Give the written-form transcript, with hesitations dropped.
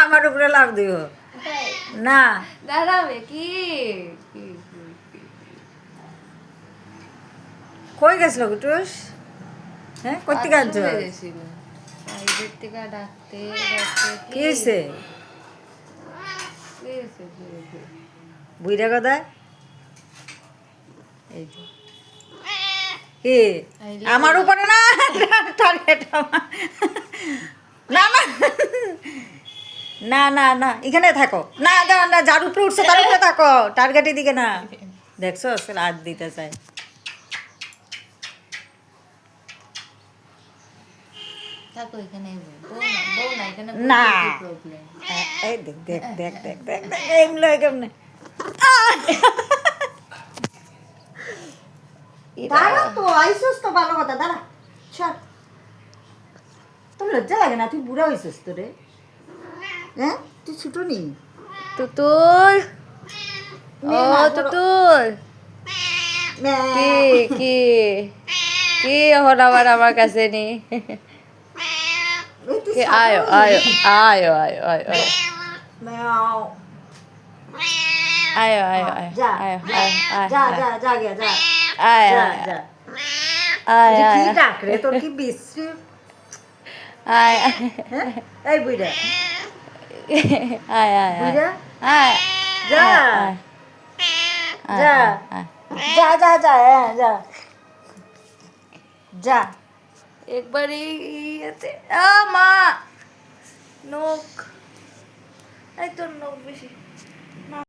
আমার উপরে লাভ দিব না দাঁড়াবে কি কই গেছিল কুটুস হ্যাঁ করতে কাজ বাইরের থেকে ডাকতে কি হয়েছে বুইরা কথা এই তো কি আমার উপরে না টার্গেট না না না না না এখানে থাকো না না যার উপরে উঠছে তার উপরে থাকো টার্গেটের দিকে না দেখছো হাত দিতে চাই না এই দেখ দেখ দেখ দেখ দেখ দেখ এমলো কেমনে দাঁড়া তো আইসুস তো ভালো কথা দাঁড়া চল তোর লজ্জা লাগে না তুই বুড়া হয়েছিস তো রে হ্যাঁ তুই ছোট নি তুতুল ও তুতুল কি কি কি এখন আবার আমার কাছে নি কি আয়ো আয়ো আয়ো আয়ো আয়ো ম্যাও আয়ো আয়ো আয়ো যা আয়ো যা যা যা গিয়া যা আয় যা আয় যা আয় কি আয় ডাক রে তোর কি বিশ্রী আয় হ্যাঁ এই বুইড়া আয় আয় বুইড়া আয় যা যা যা যা যা হ্যাঁ যা যা একবারই ইয়েতে মা নখ এই তোর নখ বেশি